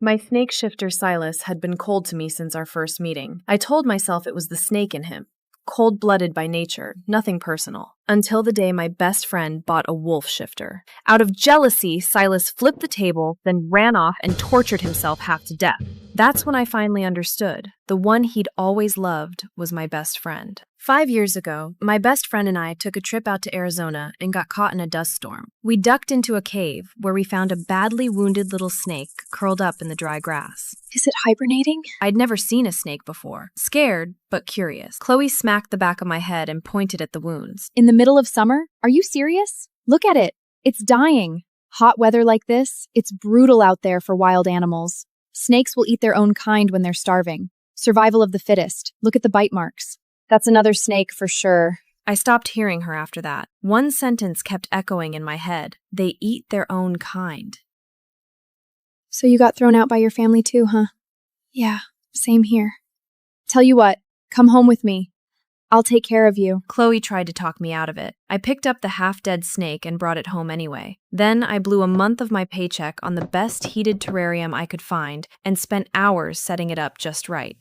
My snake shifter Silas had been cold to me since our first meeting. I told myself it was the snake in him. Cold-blooded by nature, nothing personal. Until the day my best friend bought a wolf shifter. Out of jealousy, Silas flipped the table, then ran off and tortured himself half to death. That's when I finally understood. The one he'd always loved was my best friend. 5 years ago, my best friend and I took a trip out to Arizona and got caught in a dust storm. We ducked into a cave where we found a badly wounded little snake curled up in the dry grass. Is it hibernating? I'd never seen a snake before. Scared, but curious. Chloe smacked the back of my head and pointed at the wounds. In the middle of summer? Are you serious? Look at it. It's dying. Hot weather like this, it's brutal out there for wild animals. Snakes will eat their own kind when they're starving. Survival of the fittest. Look at the bite marks. That's another snake for sure. I stopped hearing her after that. One sentence kept echoing in my head. They eat their own kind. So you got thrown out by your family too, huh? Yeah, same here. Tell you what, come home with me. I'll take care of you. Chloe tried to talk me out of it. I picked up the half-dead snake and brought it home anyway. Then I blew a month of my paycheck on the best heated terrarium I could find and spent hours setting it up just right.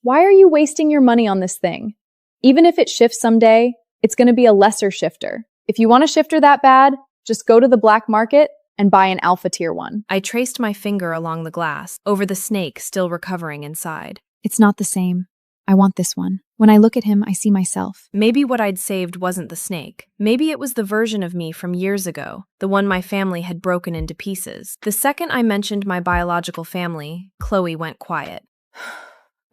Why are you wasting your money on this thing? Even if it shifts someday, it's going to be a lesser shifter. If you want a shifter that bad, just go to the black market and buy an alpha tier one. I traced my finger along the glass, over the snake still recovering inside. It's not the same. I want this one. When I look at him, I see myself. Maybe what I'd saved wasn't the snake. Maybe it was the version of me from years ago, the one my family had broken into pieces. The second I mentioned my biological family, Chloe went quiet.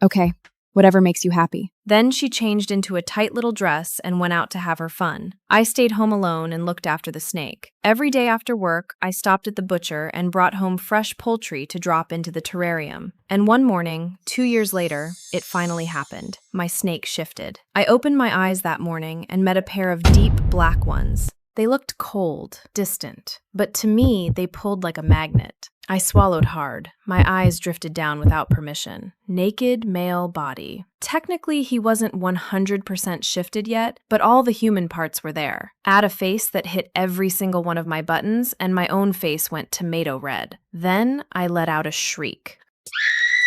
Okay, whatever makes you happy. Then she changed into a tight little dress and went out to have her fun. I stayed home alone and looked after the snake. Every day after work, I stopped at the butcher and brought home fresh poultry to drop into the terrarium. And one morning, 2 years later, it finally happened. My snake shifted. I opened my eyes that morning and met a pair of deep black ones. They looked cold, distant, but to me, they pulled like a magnet. I swallowed hard. My eyes drifted down without permission. Naked male body. Technically, he wasn't 100% shifted yet, but all the human parts were there. Add a face that hit every single one of my buttons, and my own face went tomato red. Then I let out a shriek.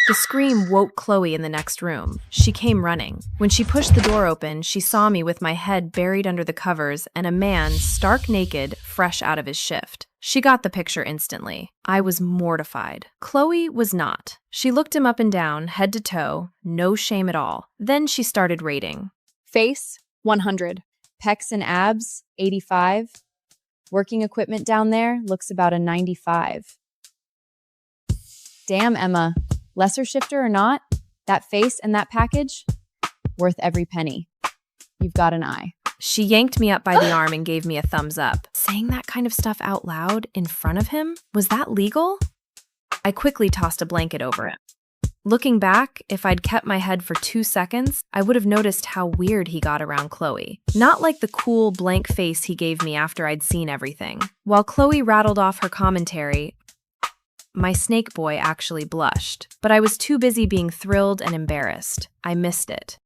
The scream woke Chloe in the next room. She came running. When she pushed the door open, she saw me with my head buried under the covers and a man stark naked, fresh out of his shift. She got the picture instantly. I was mortified. Chloe was not. She looked him up and down, head to toe, no shame at all. Then she started rating. Face, 100. Pecs and abs, 85. Working equipment down there looks about a 95. Damn, Emma. Lesser shifter or not, that face and that package, worth every penny. You've got an eye. She yanked me up by the arm and gave me a thumbs up. Saying that kind of stuff out loud in front of him? Was that legal? I quickly tossed a blanket over him. Looking back, if I'd kept my head for 2 seconds, I would have noticed how weird he got around Chloe. Not like the cool, blank face he gave me after I'd seen everything. While Chloe rattled off her commentary, my snake boy actually blushed. But I was too busy being thrilled and embarrassed. I missed it.